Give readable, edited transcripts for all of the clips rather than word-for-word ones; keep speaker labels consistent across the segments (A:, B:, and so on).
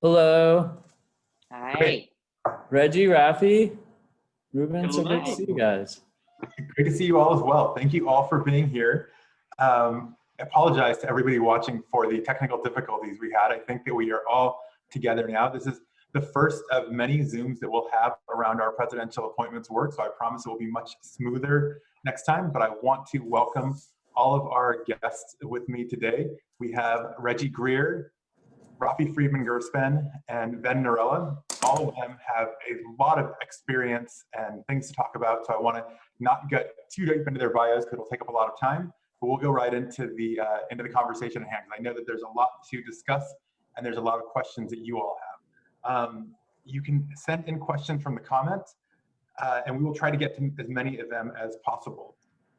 A: Hello,
B: Hi.
A: Reggie, Rafi, Ruben, so great to
B: Hello.
A: see you guys.
C: Great to see you all as well. Thank you all for being here. I apologize to everybody watching for the technical difficulties we had. I think that we are all together now. This is the first of many Zooms that we'll have around our presidential appointments work, so I promise it will be much smoother next time, but I want to welcome all of our guests with me today. We have Reggie Greer, Rafi Friedman-Gerspan, and Ben Narella. All of them have a lot of experience and things to talk about, so I want to not get too deep into their bios because it'll take up a lot of time, but we'll go right into the conversation at hand. I know that there's a lot to discuss and there's a lot of questions that you all have. You can send in questions from the comments, and we will try to get to as many of them as possible.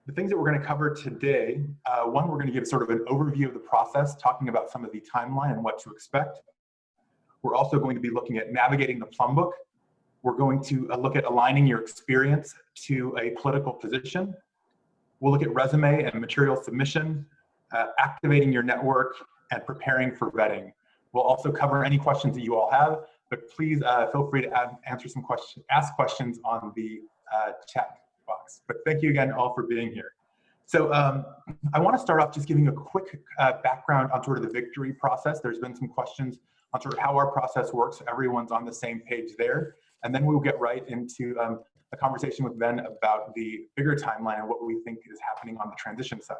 C: The things that we're going to cover today, one, we're going to give sort of an overview of the process, talking about some of the timeline and what to expect. We're also going to be looking at navigating the Plum Book. We're going to look at aligning your experience to a political position. We'll look at resume and material submission, activating your network, and preparing for vetting. We'll also cover any questions that you all have, but please feel free to ask questions on the chat box. But thank you again all for being here. So I want to start off just giving a quick background on sort of the victory process. There's been some questions on sort of how our process works, so everyone's on the same page there. And then we'll get right into a conversation with Ben about the bigger timeline and what we think is happening on the transition side.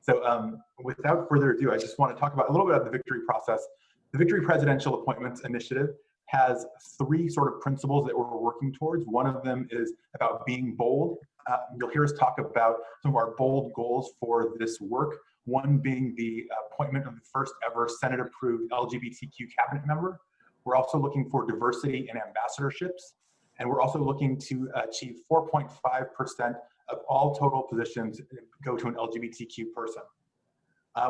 C: So without further ado, I just want to talk about a little bit of the victory process. The Victory Presidential Appointments Initiative has three sort of principles that we're working towards. One of them is about being bold. You'll hear us talk about some of our bold goals for this work. One being the appointment of the first ever Senate-approved LGBTQ cabinet member. We're also looking for diversity in ambassadorships. And we're also looking to achieve 4.5% of all total positions go to an LGBTQ person.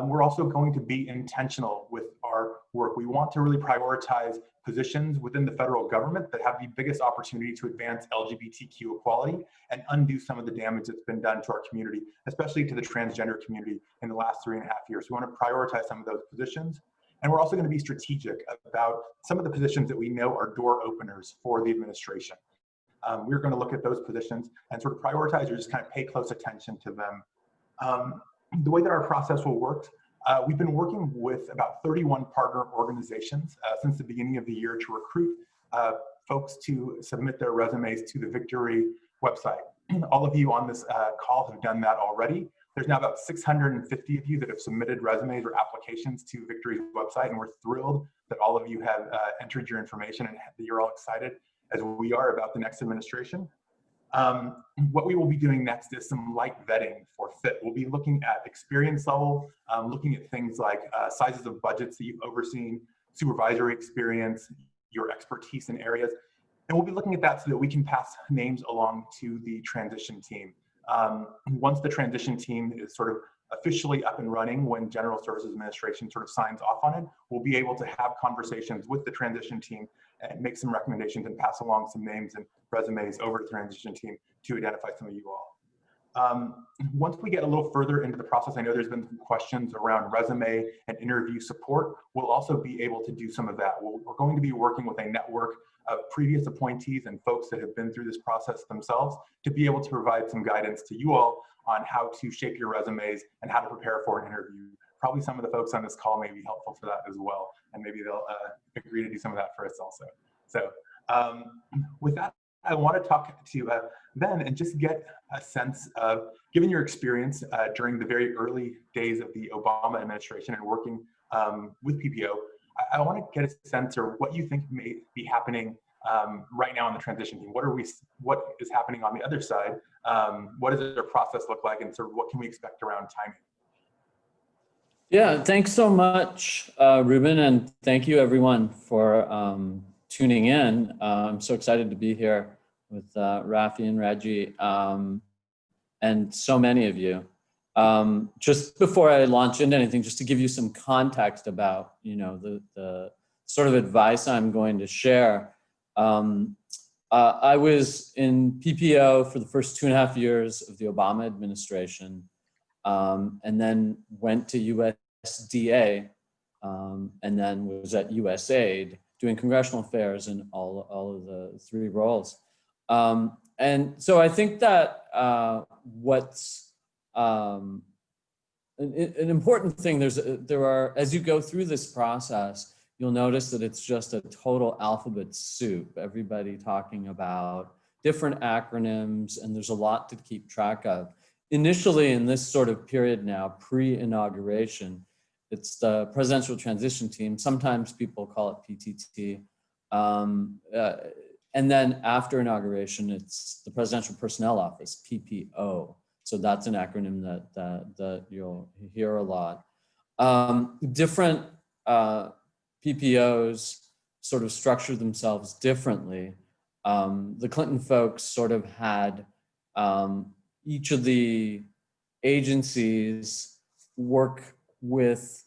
C: We're also going to be intentional with our work. We want to really prioritize positions within the federal government that have the biggest opportunity to advance LGBTQ equality and undo some of the damage that's been done to our community, especially to the transgender community in the last 3.5 years. We want to prioritize some of those positions. And we're also going to be strategic about some of the positions that we know are door openers for the administration. We're going to look at those positions and sort of prioritize or just kind of pay close attention to them. The way that our process will work, we've been working with about 31 partner organizations since the beginning of the year to recruit folks to submit their resumes to the Victory website. All of you on this call have done that already. There's now about 650 of you that have submitted resumes or applications to Victory's website, and we're thrilled that all of you have entered your information and that you're all excited as we are about the next administration. What we will be doing next is some light vetting for fit. We'll be looking at experience level, looking at things like sizes of budgets that you've overseen, supervisory experience, your expertise in areas. And we'll be looking at that so that we can pass names along to the transition team. Once the transition team is sort of officially up and running, when General Services Administration sort of signs off on it, we'll be able to have conversations with the transition team and make some recommendations and pass along some names and resumes over to the transition team to identify some of you all. Once we get a little further into the process, I know there's been some questions around resume and interview support. We'll also be able to do some of that. We're going to be working with a network of previous appointees and folks that have been through this process themselves to be able to provide some guidance to you all on how to shape your resumes and how to prepare for an interview. Probably some of the folks on this call may be helpful for that as well, and maybe they'll agree to do some of that for us also. So with that, I want to talk to Ben and just get a sense of, given your experience during the very early days of the Obama administration and working with PPO, I want to get a sense of what you think may be happening right now on the transition team. What is happening on the other side? What does their process look like, and sort of what can we expect around timing?
A: Yeah, thanks so much, Ruben, and thank you everyone for tuning in. I'm so excited to be here with Rafi and Reggie and so many of you. Just before I launch into anything, just to give you some context about, the sort of advice I'm going to share. I was in PPO for the first 2.5 years of the Obama administration, and then went to USDA, and then was at USAID doing congressional affairs in all of the three roles. And so I think that what's an important thing, there are, as you go through this process, you'll notice that it's just a total alphabet soup, everybody talking about different acronyms, and there's a lot to keep track of. Initially, in this sort of period now, pre-inauguration, it's the Presidential Transition Team. Sometimes people call it PTT. And then after inauguration, it's the Presidential Personnel Office, PPO. So that's an acronym that you'll hear a lot. Different PPOs sort of structure themselves differently. The Clinton folks sort of had each of the agencies work with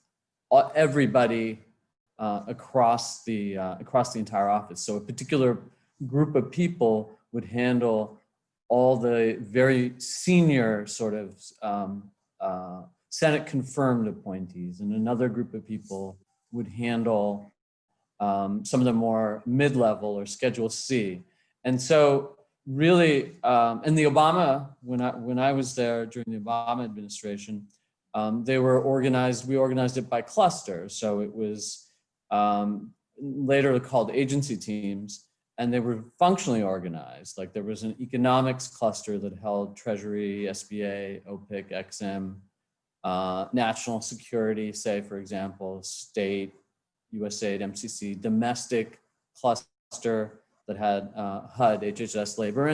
A: everybody across the entire office. So a particular group of people would handle all the very senior sort of Senate confirmed appointees, and another group of people would handle some of the more mid-level or Schedule C. And so really, and the Obama, when I was there during the Obama administration, they were organized, we organized it by clusters. So it was later called agency teams, and they were functionally organized. Like there was an economics cluster that held Treasury, SBA, OPIC, XM, national security, say, for example, state, USAID, MCC, domestic cluster that had HUD, HHS, labor,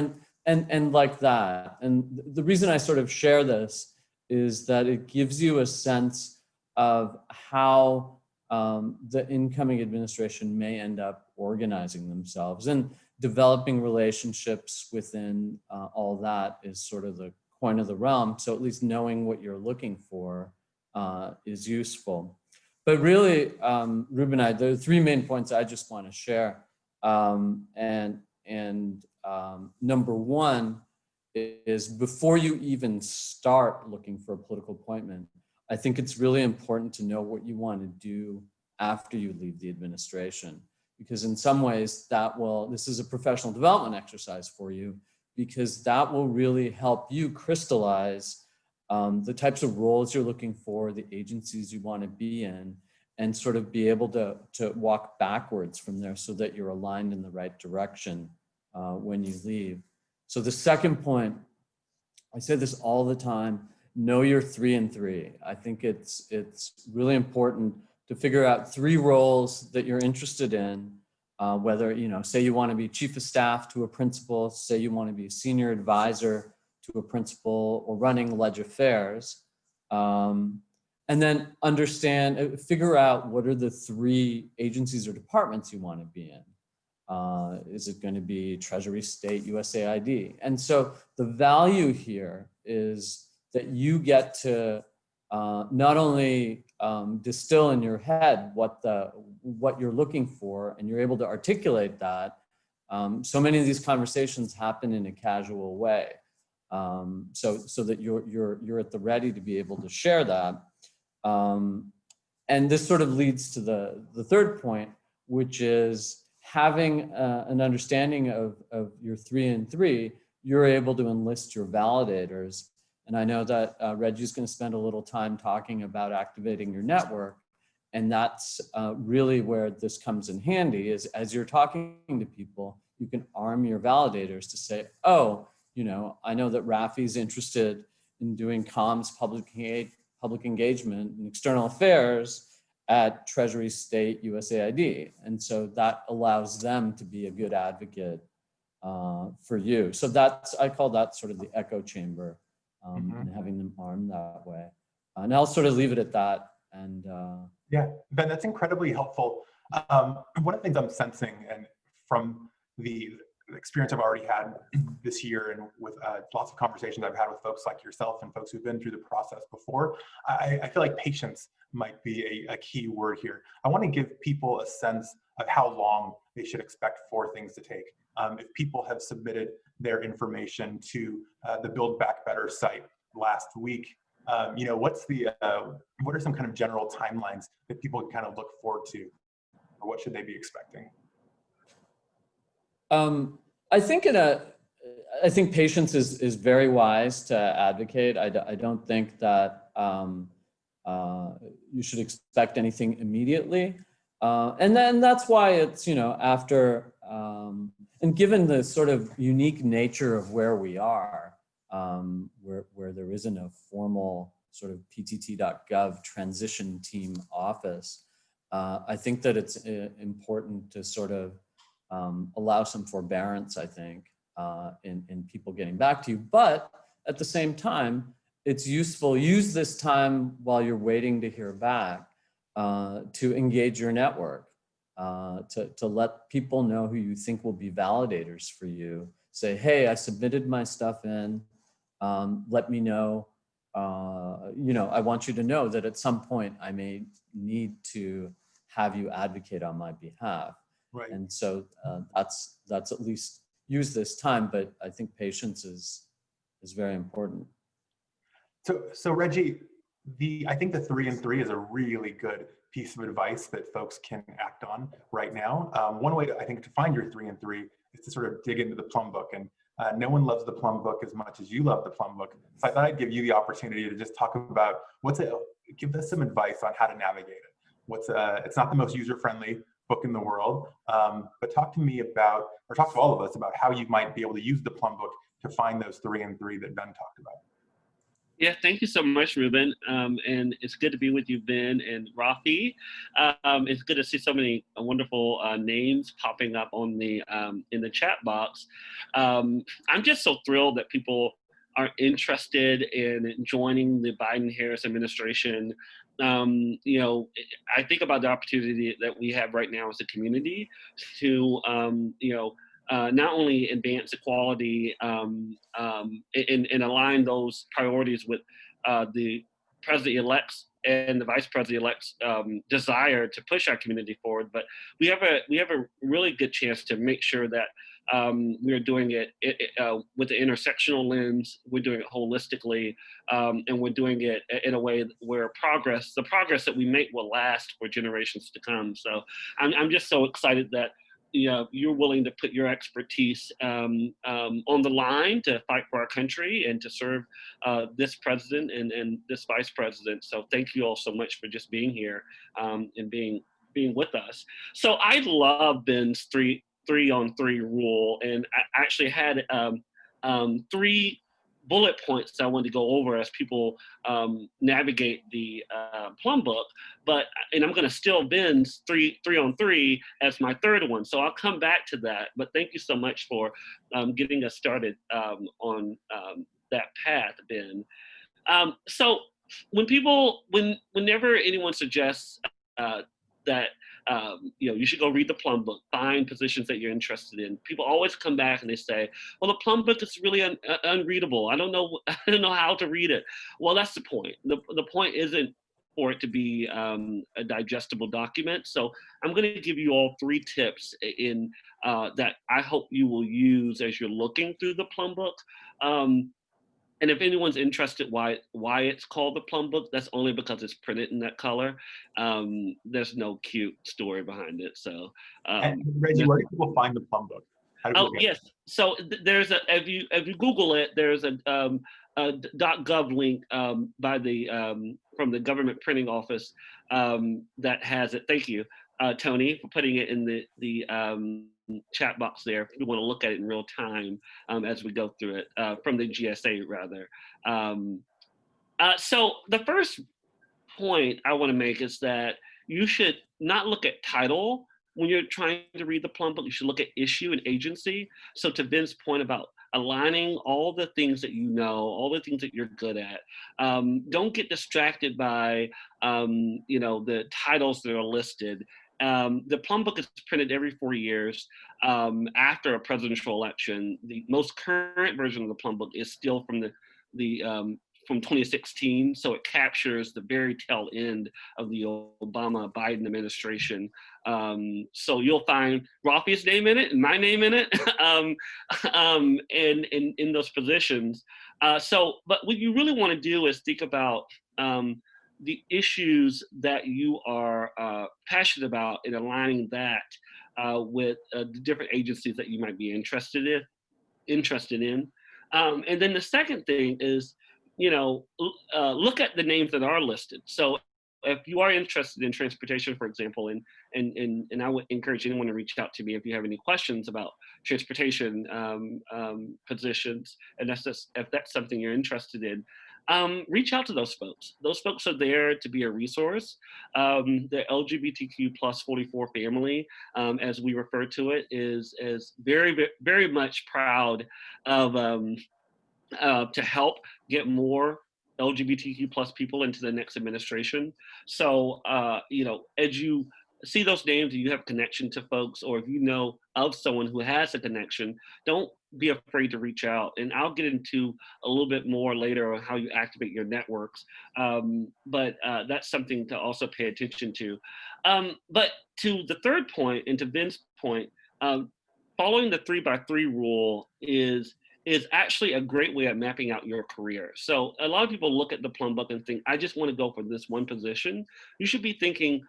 A: and like that. And the reason I sort of share this is that it gives you a sense of how the incoming administration may end up organizing themselves, and developing relationships within all that is sort of the coin of the realm. So at least knowing what you're looking for is useful. But really, Ruben, there are three main points I just want to share. Number one is, before you even start looking for a political appointment, I think it's really important to know what you want to do after you leave the administration. Because in some ways this is a professional development exercise for you, because that will really help you crystallize the types of roles you're looking for, the agencies you want to be in, and sort of be able to walk backwards from there so that you're aligned in the right direction when you leave. So the second point, I say this all the time, know your 3 and 3. I think it's really important to figure out 3 roles that you're interested in, whether, say you want to be chief of staff to a principal, say you want to be a senior advisor to a principal, or running ledge affairs. And then figure out what are the 3 agencies or departments you want to be in. Is it going to be Treasury, State, USAID? And so the value here is that you get to not only distill in your head what you're looking for, and you're able to articulate that. So many of these conversations happen in a casual way, so that you're at the ready to be able to share that. And this sort of leads to the third point, which is having an understanding of your 3 and 3. You're able to enlist your validators. And I know that Reggie's going to spend a little time talking about activating your network. And that's really where this comes in handy, is as you're talking to people, you can arm your validators to say, oh, I know that Rafi's interested in doing comms, public engagement, and external affairs at Treasury, State, USAID. And so that allows them to be a good advocate for you. So I call that sort of the echo chamber, and having them armed that way. And I'll sort of leave it at that. And
C: yeah, Ben, that's incredibly helpful. One of the things I'm sensing, and from the experience I've already had this year, and with lots of conversations I've had with folks like yourself and folks who've been through the process before, I feel like patience might be a key word here. I want to give people a sense of how long they should expect for things to take. If people have submitted their information to the Build Back Better site last week, what are some kind of general timelines that people can kind of look forward to? or what should they be expecting?
A: I think I think patience is very wise to advocate. I don't think that you should expect anything immediately. And then that's why it's, after, and given the sort of unique nature of where we are, where there isn't a formal sort of ptt.gov transition team office, I think that it's important to sort of allow some forbearance, I think, in people getting back to you. But at the same time, it's useful, use this time while you're waiting to hear back to engage your network, to let people know who you think will be validators for you. Say, hey, I submitted my stuff in, let me know. I want you to know that at some point I may need to have you advocate on my behalf.
C: Right.
A: And so that's at least use this time, but I think patience is very important.
C: So Reggie, I think the 3 and 3 is a really good piece of advice that folks can act on right now. One way I think to find your 3 and 3 is to sort of dig into the Plum Book, and no one loves the Plum Book as much as you love the Plum Book. So I thought I'd give you the opportunity to just talk about give us some advice on how to navigate it. It's not the most user-friendly book in the world, but talk to me about, or talk to all of us about how you might be able to use the Plum Book to find those 3 and 3 that Ben talked about.
B: Yeah, thank you so much, Ruben. And it's good to be with you, Ben and Rafi. It's good to see so many wonderful names popping up on the in the chat box. I'm just so thrilled that people are interested in joining the Biden-Harris administration. I think about the opportunity that we have right now as a community to, not only advance equality and align those priorities with the president-elect's and the vice president-elect's desire to push our community forward, but we have a really good chance to make sure that we are doing it with the intersectional lens. We're doing it holistically, and we're doing it in a way where the progress that we make will last for generations to come. So I'm just so excited that you're willing to put your expertise on the line to fight for our country and to serve this president and this vice president. So thank you all so much for just being here and being with us. So I love Ben's three on three rule, and I actually had 3 bullet points that I wanted to go over as people navigate the Plum Book, and I'm going to steal Ben's 3 on 3 as my third one. So I'll come back to that. But thank you so much for getting us started on that path, Ben. So whenever anyone suggests that you should go read the Plum Book, find positions that you're interested in, people always come back and they say, well, the Plum Book is really unreadable. I don't know how to read it. Well, that's the point. The point isn't for it to be a digestible document. So I'm going to give you all 3 tips in that I hope you will use as you're looking through the Plum Book. And if anyone's interested why it's called the Plum Book, that's only because it's printed in that color. There's no cute story behind it. So,
C: and Reggie, where do people find the Plum Book?
B: Yes. So there's if you Google it, there's a .gov link by from the government printing office that has it. Thank you, Tony, for putting it in the chat box there if you want to look at it in real time as we go through it, from the GSA rather. So the first point I want to make is that you should not look at title when you're trying to read the Plum Book. You should look at issue and agency. So to Ben's point about aligning all the things that all the things that you're good at. Don't get distracted by the titles that are listed. The Plum Book is printed every 4 years after a presidential election. The most current version of the Plum Book is still from from 2016, so it captures the very tail end of the Obama-Biden administration. So you'll find Rafi's name in it and my name in it, and in those positions. But what you really want to do is think about the issues that you are passionate about and aligning that with the different agencies that you might be interested in. And then the second thing is, look at the names that are listed. So if you are interested in transportation, for example, and I would encourage anyone to reach out to me if you have any questions about transportation positions, and if that's something you're interested in. Reach out to those folks. Those folks are there to be a resource. The LGBTQ plus 44 family, as we refer to it, is very, very much proud of to help get more LGBTQ plus people into the next administration. So, as you see those names and you have connection to folks, or if you know of someone who has a connection, don't be afraid to reach out. And I'll get into a little bit more later on how you activate your networks. But that's something to also pay attention to. But to the third point, and to Ben's point, following the 3x3 rule is actually a great way of mapping out your career. So a lot of people look at the plum book and think, I just want to go for this one position. You should be thinking,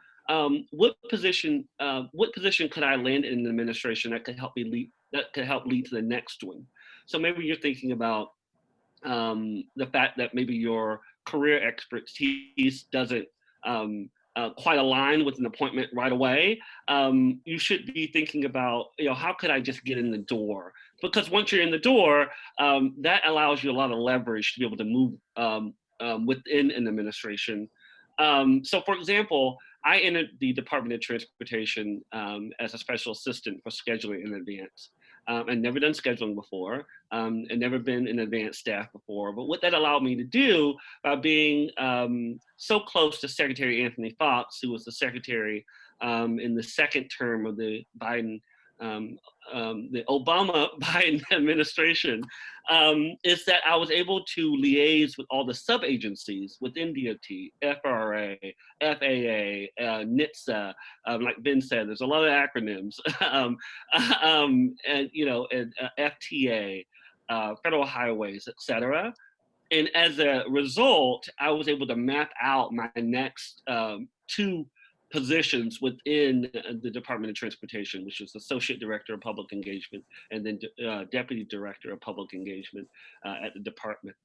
B: what position could I land in an administration that could help lead to the next one? So maybe you're thinking about the fact that maybe your career expertise doesn't quite align with an appointment right away. You should be thinking about, how could I just get in the door? Because once you're in the door, that allows you a lot of leverage to be able to move within an administration. So for example, I entered the Department of Transportation as a special assistant for scheduling in advance. I'd never done scheduling before, and never been in advanced staff before. But what that allowed me to do by being so close to Secretary Anthony Foxx, who was the secretary in the second term of the Obama-Biden administration, is that I was able to liaise with all the sub-agencies within DOT, FRA, FAA, NHTSA, like Ben said, there's a lot of acronyms, and FTA, Federal Highways, etc. And as a result, I was able to map out my next two positions within the Department of Transportation, which is Associate Director of Public Engagement and then Deputy Director of Public Engagement at the department.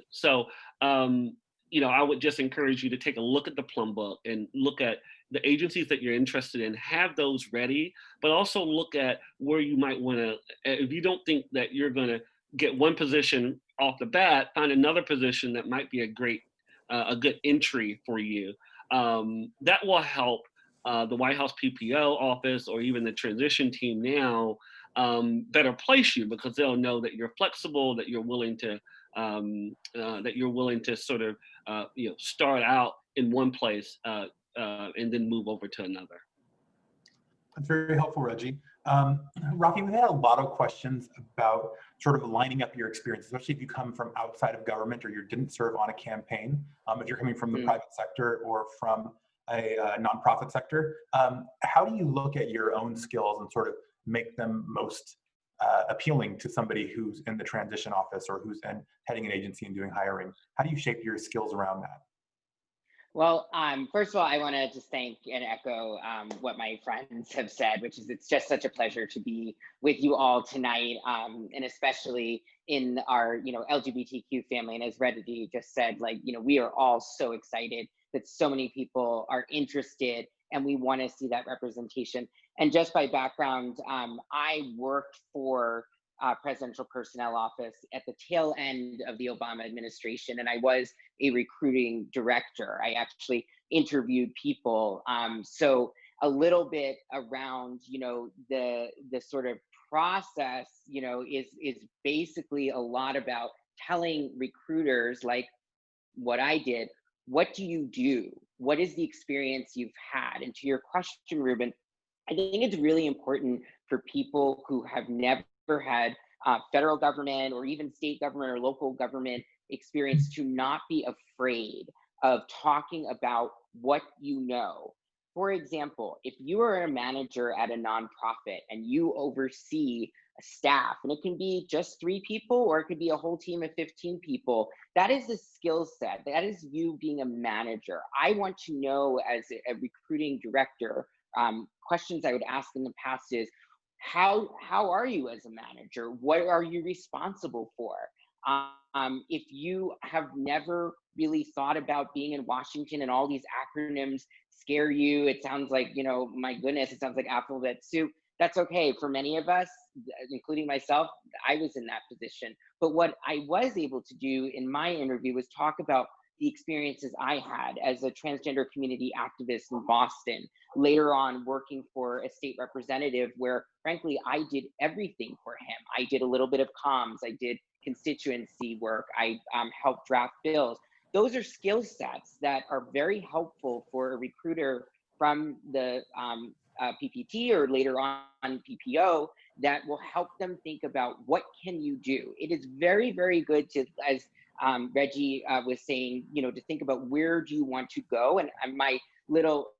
B: So, I would just encourage you to take a look at the Plum Book and look at the agencies that you're interested in, have those ready, but also look at where you might want to, if you don't think that you're going to get one position off the bat, find another position that might be a good entry for you. That will help the White House PPO office or even the transition team now better place you, because they'll know that you're flexible, that you're willing to sort of start out in one place and then move over to another.
C: That's very helpful, Reggie. Rafi, we had a lot of questions about sort of lining up your experience, especially if you come from outside of government or you didn't serve on a campaign, if you're coming from the private sector or from a nonprofit sector. How do you look at your own skills and sort of make them most appealing to somebody who's in the transition office or who's heading an agency and doing hiring? How do you shape your skills around that?
D: Well, first of all, I want to just thank and echo what my friends have said, which is it's just such a pleasure to be with you all tonight, and especially in our LGBTQ family. And as Reggie just said, we are all so excited that so many people are interested, and we want to see that representation. And just by background, I worked for Presidential Personnel Office at the tail end of the Obama administration, and I was a recruiting director. I actually interviewed people. So a little bit around, the sort of process, is basically a lot about telling recruiters, like what I did, what do you do? What is the experience you've had? And to your question, Ruben, I think it's really important for people who have never had federal government or even state government or local government experience to not be afraid of talking about what you know. For example, if you are a manager at a nonprofit and you oversee staff, and it can be just 3 people or it could be a whole team of 15 people. That is a skill set. That is you being a manager. I want to know, as a recruiting director, questions I would ask in the past is, how are you as a manager? What are you responsible for? If you have never really thought about being in Washington and all these acronyms scare you, it sounds like, you know, my goodness, it sounds like alphabet soup. That's okay. For many of us, including myself, I was in that position. But what I was able to do in my interview was talk about the experiences I had as a transgender community activist in Boston, later on working for a state representative where, frankly, I did everything for him. I did a little bit of comms, I did constituency work, I helped draft bills. Those are skill sets that are very helpful for a recruiter from the PPT or later on PPO that will help them think about what can you do. It is very, very good to, as Reggie was saying, you know, to think about where do you want to go. And my little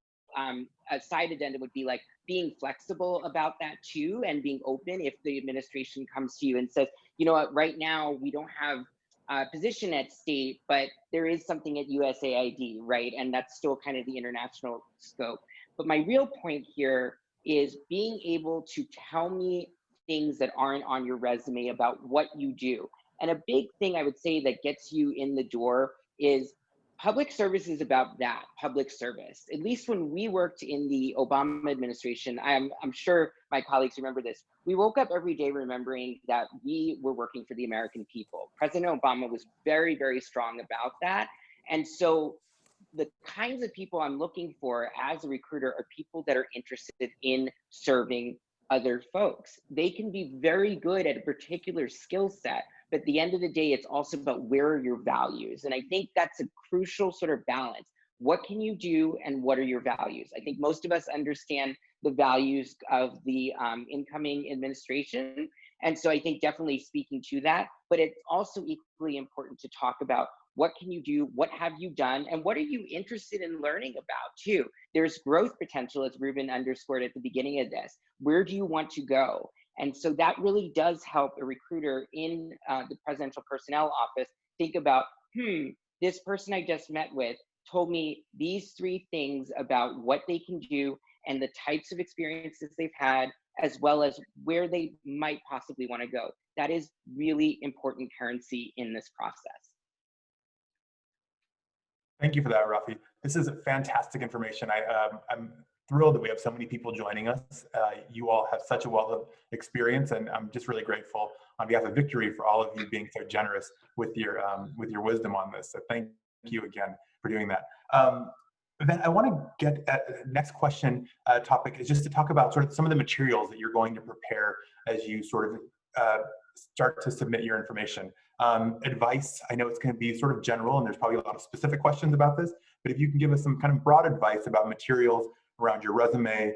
D: side addendum would be like being flexible about that too, and being open if the administration comes to you and says, you know what, right now we don't have a position at state, but there is something at USAID, right? And that's still kind of the international scope. But my real point here is being able to tell me things that aren't on your resume about what you do. And a big thing I would say that gets you in the door is public service is about that, public service. At least when we worked in the Obama administration, I'm sure my colleagues remember this. We woke up every day remembering that we were working for the American people. President Obama was very, very strong about that. And so the kinds of people I'm looking for as a recruiter are people that are interested in serving other folks. They can be very good at a particular skill set, but at the end of the day, it's also about where are your values. And I think that's a crucial sort of balance. What can you do and what are your values? I think most of us understand the values of the incoming administration. And so I think definitely speaking to that, but it's also equally important to talk about what can you do, what have you done, and what are you interested in learning about too? There's growth potential, as Ruben underscored at the beginning of this. Where do you want to go? And so that really does help a recruiter in the presidential personnel office think about, this person I just met with told me these 3 things about what they can do and the types of experiences they've had, as well as where they might possibly want to go. That is really important currency in this process.
C: Thank you for that, Rafi. This is fantastic information. I'm thrilled that we have so many people joining us. You all have such a wealth of experience, and I'm just really grateful on behalf of Victory for all of you being so generous with your wisdom on this. So thank you again for doing that. Then I want to get at the next question topic is just to talk about sort of some of the materials that you're going to prepare as you sort of start to submit your information. Advice, I know it's going to be sort of general and there's probably a lot of specific questions about this, but if you can give us some kind of broad advice about materials around your resume,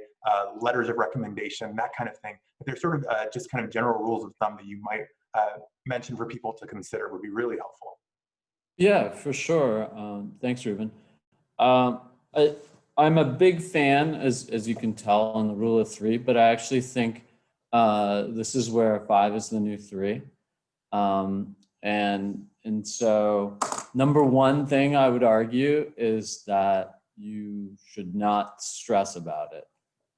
C: letters of recommendation, that kind of thing, if there's sort of just kind of general rules of thumb that you might mention for people to consider would be really helpful.
A: Yeah, for sure. Thanks, Ruben. I'm a big fan, as you can tell, on the rule of 3, but I actually think this is where 5 is the new 3. And so number 1 thing I would argue is that you should not stress about it.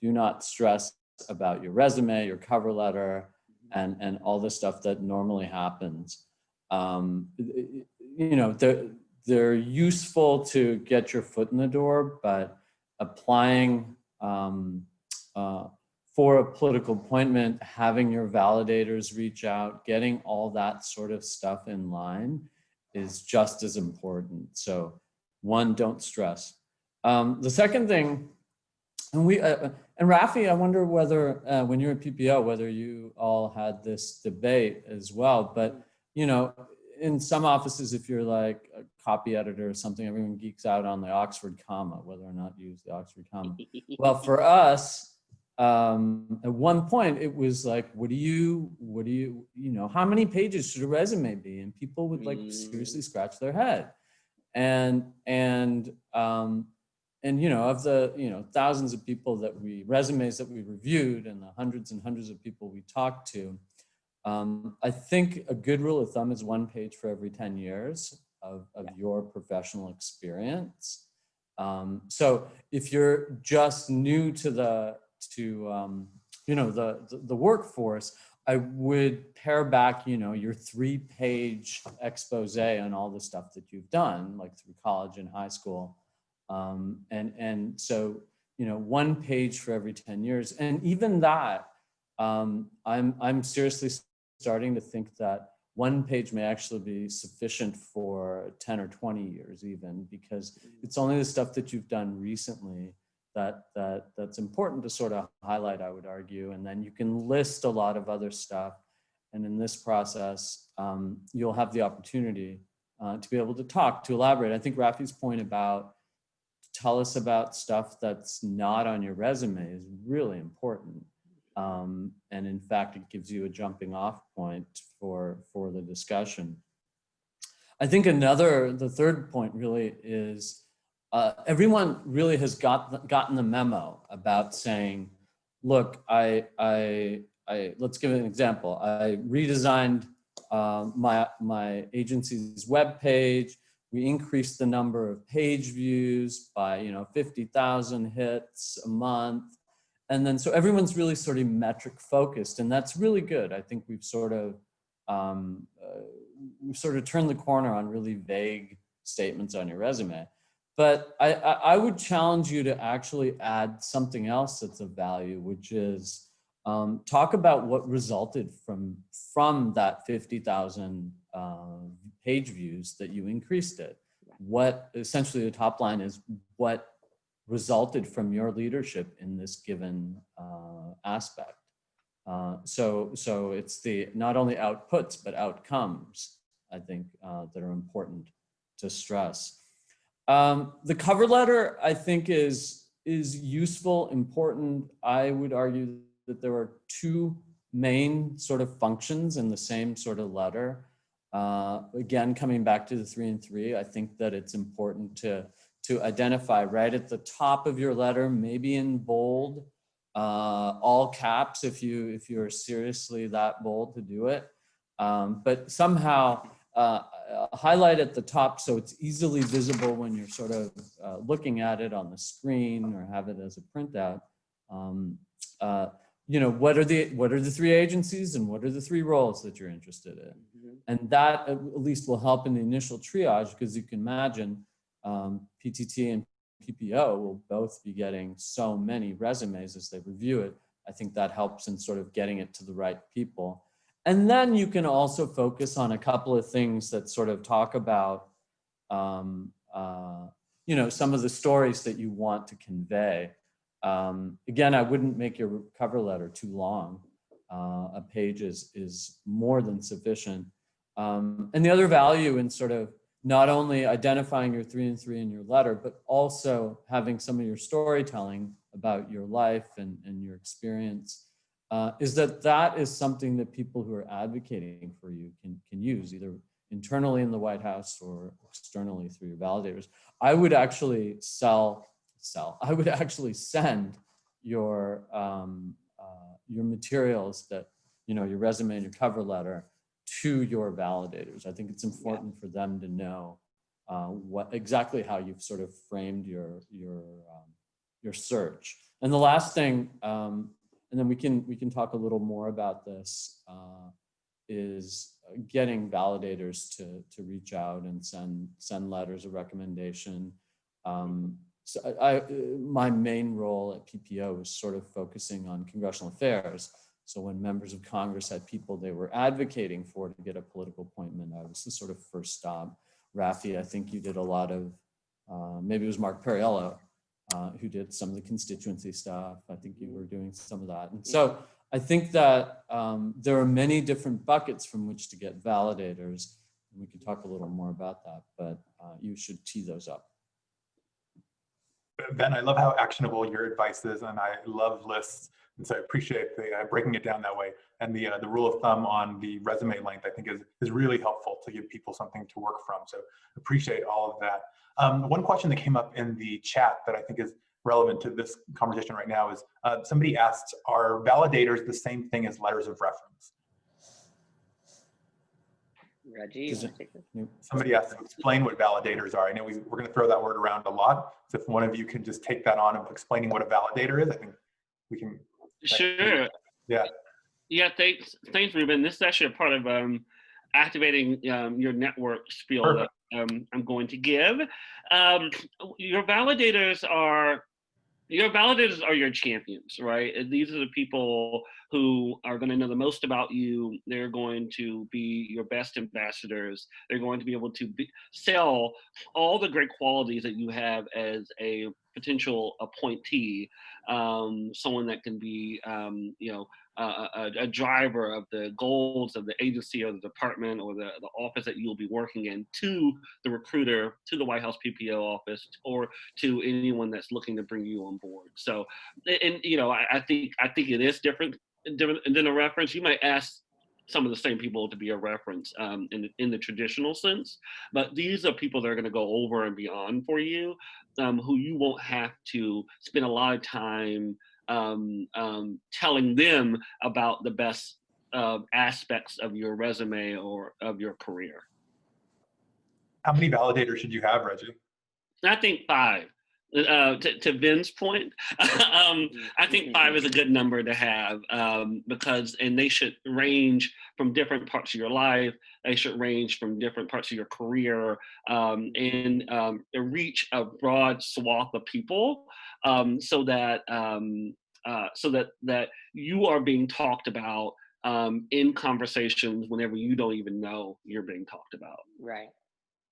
A: Do not stress about your resume, your cover letter, and all the stuff that normally happens. You know, they're useful to get your foot in the door, but applying for a political appointment, having your validators reach out, getting all that sort of stuff in line is just as important. So 1, don't stress. The second thing, and Rafi, I wonder whether when you're at PPO, whether you all had this debate as well, but you know, in some offices, if you're like a copy editor or something, everyone geeks out on the Oxford comma, whether or not you use the Oxford comma. Well, for us, at one point it was like, what do you know, how many pages should a resume be? And people would like seriously scratch their head. And you know, of the thousands of people resumes that we reviewed and the hundreds and hundreds of people we talked to, I think a good rule of thumb is 1 page for every 10 years of your professional experience. So if you're just new to the workforce, I would pare back, your 3-page expose on all the stuff that you've done, like through college and high school. And so, 1 page for every 10 years. And even that, I'm seriously starting to think that 1 page may actually be sufficient for 10 or 20 years even, because it's only the stuff that you've done recently that's important to sort of highlight, I would argue. And then you can list a lot of other stuff. And in this process, you'll have the opportunity to be able to talk, to elaborate. I think Rafi's point about tell us about stuff that's not on your resume is really important. And in fact, it gives you a jumping off point for the discussion. I think the third point really is everyone really has gotten the memo about saying, look, let's give an example. I redesigned my agency's webpage. We increased the number of page views by 50,000 hits a month. And then so everyone's really sort of metric focused, and that's really good. I think we've sort of turned the corner on really vague statements on your resume. But I would challenge you to actually add something else that's of value, which is talk about what resulted from that 50,000 page views that you increased it. What essentially the top line is what resulted from your leadership in this given aspect. So it's the not only outputs but outcomes, I think, that are important to stress. The cover letter, I think, is useful, important. I would argue that there are 2 main sort of functions in the same sort of letter. Again, coming back to the 3 and 3, I think that it's important to identify right at the top of your letter, maybe in bold, all caps if you're seriously that bold to do it, but somehow highlight at the top so it's easily visible when you're sort of looking at it on the screen or have it as a printout. What are the 3 agencies and what are the 3 roles that you're interested in? Mm-hmm. And that at least will help in the initial triage, because you can imagine PTT and PPO will both be getting so many resumes as they review it. I think that helps in sort of getting it to the right people. And then you can also focus on a couple of things that sort of talk about, some of the stories that you want to convey. Again, I wouldn't make your cover letter too long. A page is more than sufficient. And the other value in sort of not only identifying your 3 and 3 in your letter, but also having some of your storytelling about your life and your experience, is that is something that people who are advocating for you can use, either internally in the White House or externally through your validators. I would actually I would actually send your materials, that, your resume and your cover letter, to your validators. I think it's important for them to know exactly how you've sort of framed your search. And the last thing, and then we can talk a little more about this, is getting validators to reach out and send letters of recommendation. So my main role at PPO was sort of focusing on congressional affairs. So when members of Congress had people they were advocating for to get a political appointment, I was the sort of first stop. Rafi, I think you did a lot of, maybe it was Mark Perriello, who did some of the constituency stuff. I think you were doing some of that. And so I think that there are many different buckets from which to get validators. And we can talk a little more about that, but you should tee those up.
C: Ben, I love how actionable your advice is, and I love lists. And so I appreciate the breaking it down that way. And the rule of thumb on the resume length, I think, is really helpful to give people something to work from. So appreciate all of that. One question that came up in the chat that I think is relevant to this conversation right now is somebody asked, are validators the same thing as letters of reference?
D: Reggie, you want to take this?
C: Somebody asked to explain what validators are. I know we're going to throw that word around a lot. So if one of you can just take that on of explaining what a validator is, I think we can.
B: Sure.
C: Yeah.
B: Yeah, thanks, Ruben. This is actually a part of activating your network spiel that I'm going to give. Your validators are your champions, right? And these are the people who are going to know the most about you. They're going to be your best ambassadors. They're going to be able to sell all the great qualities that you have as a potential appointee, someone that can be, a driver of the goals of the agency or the department or the office that you'll be working in, to the recruiter, to the White House PPO office, or to anyone that's looking to bring you on board. So, and I think it is different than a reference. You might ask some of the same people to be a reference in the traditional sense, but these are people that are going to go over and beyond for you, who you won't have to spend a lot of time telling them about the best aspects of your resume or of your career.
C: How many validators should you have, Reggie?
B: I think 5. To Vin's point, I think 5 is a good number to have, because they should range from different parts of your life. They should range from different parts of your career, and reach a broad swath of people, so that that you are being talked about in conversations whenever you don't even know you're being talked about.
D: Right.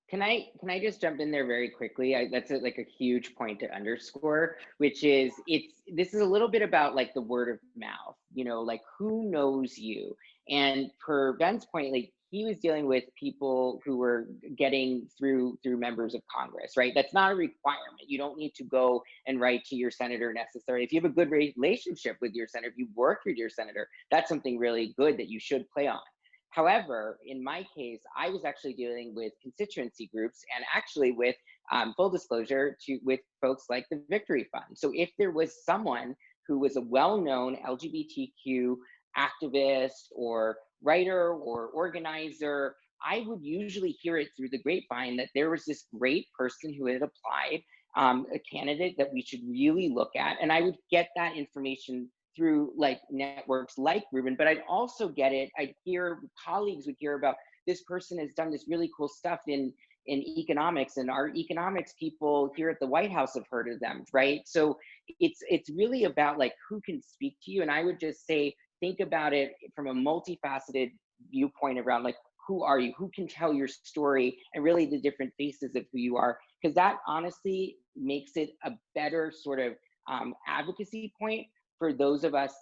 D: Can I just jump in there very quickly? That's like a huge point to underscore, which is this is a little bit about like the word of mouth, like who knows you. And per Ben's point, like he was dealing with people who were getting through members of Congress, right? That's not a requirement. You don't need to go and write to your senator necessarily. If you have a good relationship with your senator, if you work with your senator, that's something really good that you should play on. However, in my case, I was actually dealing with constituency groups and actually with full disclosure with folks like the Victory Fund. So if there was someone who was a well-known LGBTQ activist or writer or organizer, I would usually hear it through the grapevine that there was this great person who had applied, a candidate that we should really look at. And I would get that information through like networks like Ruben, but I'd also get it. Colleagues would hear about this person has done this really cool stuff in economics, and our economics people here at the White House have heard of them, right? So it's really about like who can speak to you. And I would just say, think about it from a multifaceted viewpoint around like, who are you? Who can tell your story and really the different faces of who you are? Because that honestly makes it a better sort of advocacy point for those of us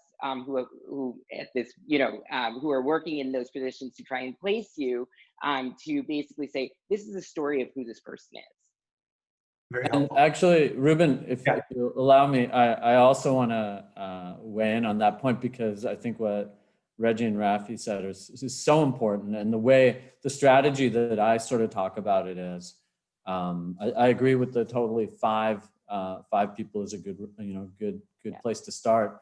D: who at this, who are working in those positions to try and place you, to basically say, this is the story of who this person is.
C: Very
A: And
C: helpful.
A: actually, Ruben, if you allow me, I also want to weigh in on that point, because I think what Reggie and Rafi said is so important. And the strategy that I sort of talk about it as, I agree with the totally 5 people is a good, good place to start.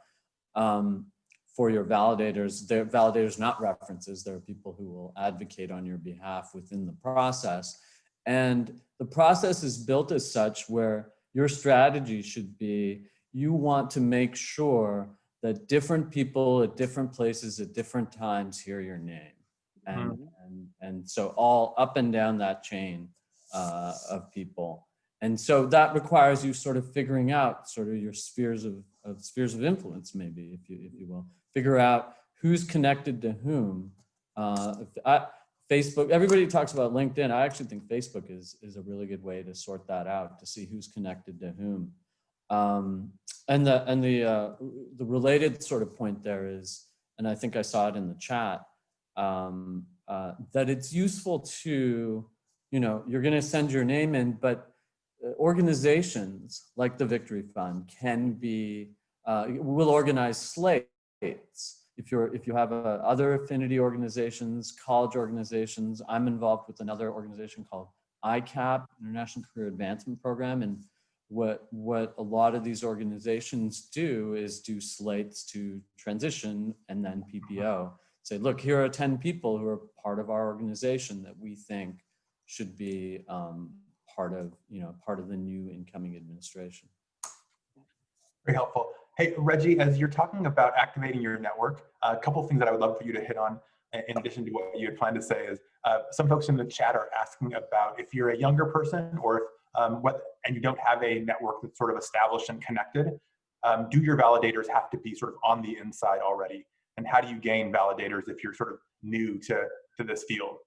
A: For your validators, they're validators, not references. There are people who will advocate on your behalf within the process. And the process is built as such where your strategy should be, you want to make sure that different people at different places at different times hear your name. And so all up and down that chain of people. And so that requires you sort of figuring out sort of your spheres of influence, maybe, if you will. Figure out who's connected to whom. Facebook, everybody talks about LinkedIn. I actually think Facebook is a really good way to sort that out, to see who's connected to whom. And the related sort of point there is, and I think I saw it in the chat, that it's useful to, you're going to send your name in, but organizations like the Victory Fund will organize slates. If you have other affinity organizations, college organizations, I'm involved with another organization called ICAP, International Career Advancement Program, and what a lot of these organizations do is do slates to transition and then PPO. say, look, here are 10 people who are part of our organization that we think should be part of the new incoming administration.
C: Very helpful. Hey, Reggie, as you're talking about activating your network, a couple of things that I would love for you to hit on, in addition to what you had planned to say, is some folks in the chat are asking about if you're a younger person or if, and you don't have a network that's sort of established and connected, do your validators have to be sort of on the inside already? And how do you gain validators if you're sort of new to this field?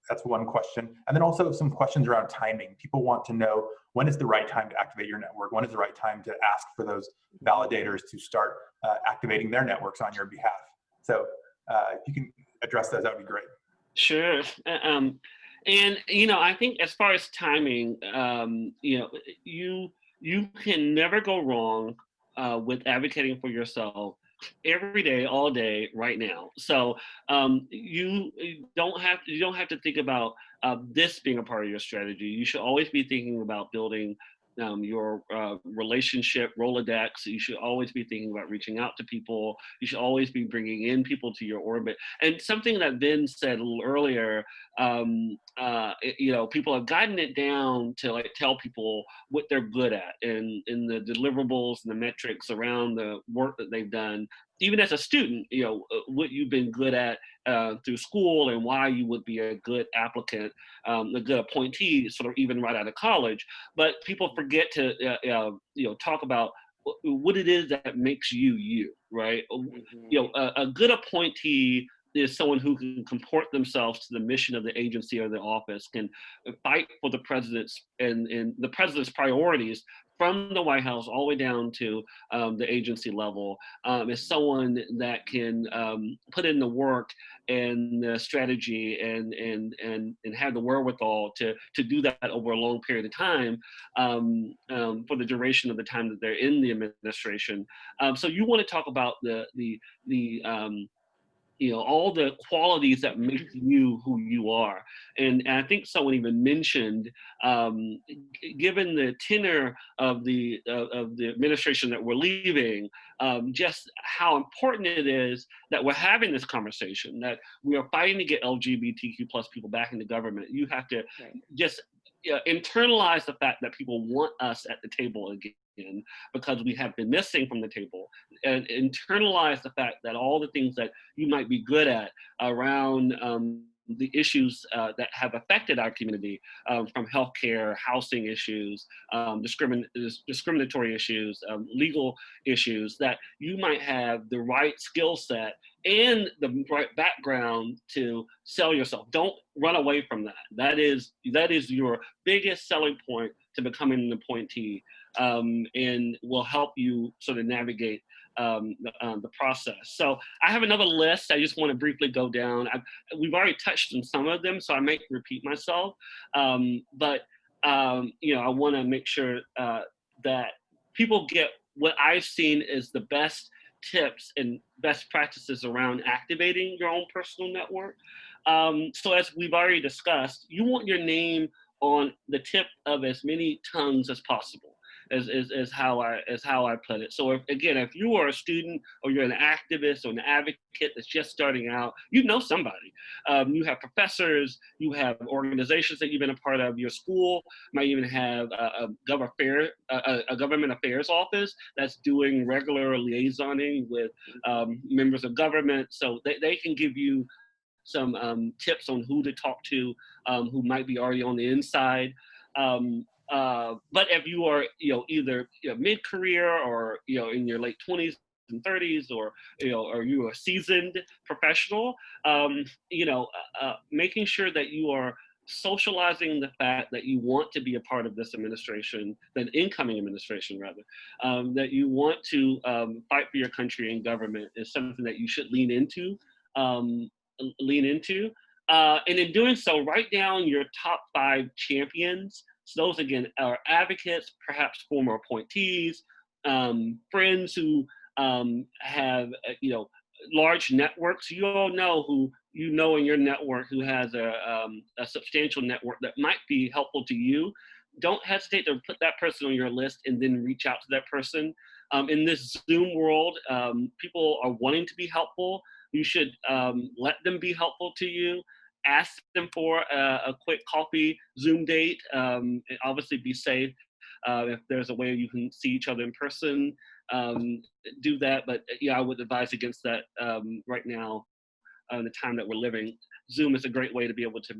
C: That's one question. And then also some questions around timing. People want to know, when is the right time to activate your network? When is the right time to ask for those validators to start activating their networks on your behalf? So if you can address those, that would be great.
B: Sure. And, I think as far as timing, you can never go wrong with advocating for yourself every day, all day, right now. So you don't have to think about this being a part of your strategy. You should always be thinking about building your relationship Rolodex. You should always be thinking about reaching out to people. You should always be bringing in people to your orbit. And something that Ben said a little earlier, people have gotten it down to like tell people what they're good at and the deliverables and the metrics around the work that they've done. Even as a student, what you've been good at through school and why you would be a good applicant, a good appointee, sort of even right out of college. But people forget to, talk about what it is that makes you, right? A good appointee is someone who can comport themselves to the mission of the agency or the office, can fight for the president's and the president's priorities from the White House all the way down to the agency level, is someone that can put in the work and the strategy and have the wherewithal to do that over a long period of time for the duration of the time that they're in the administration. So you want to talk about all the qualities that make you who you are. And I think someone even mentioned, given the tenor of the administration that we're leaving, just how important it is that we're having this conversation, that we are fighting to get LGBTQ plus people back into government. You have to just internalize the fact that people want us at the table again, because we have been missing from the table, and internalize the fact that all the things that you might be good at around the issues that have affected our community, from healthcare, housing issues, discriminatory issues, legal issues, that you might have the right skill set and the right background to sell yourself. Don't run away from that. That is your biggest selling point to becoming an appointee, and will help you sort of navigate the process. So I have another list I just want to briefly go down. We've already touched on some of them, so I may repeat myself, but I want to make sure that people get what I've seen is the best tips and best practices around activating your own personal network. So as we've already discussed, you want your name on the tip of as many tongues as possible, is how I put it. So if you are a student or you're an activist or an advocate that's just starting out, you know somebody. You have professors, you have organizations that you've been a part of. Your school might even have a government affairs office that's doing regular liaisoning with members of government, so they can give you some tips on who to talk to, who might be already on the inside. But if you are, either mid-career or in your late 20s and 30s, or you're a seasoned professional, making sure that you are socializing the fact that you want to be a part of this administration, the incoming administration rather, that you want to fight for your country and government, is something that you should lean into. And in doing so, write down your top 5 champions. So those, again, are advocates, perhaps former appointees, friends who have, large networks. You all know who in your network who has a substantial network that might be helpful to you. Don't hesitate to put that person on your list and then reach out to that person. In this Zoom world, people are wanting to be helpful. You should let them be helpful to you. Ask them for a quick coffee Zoom date. And obviously, be safe. If there's a way you can see each other in person, do that. But yeah, I would advise against that right now, the time that we're living. Zoom is a great way to be able to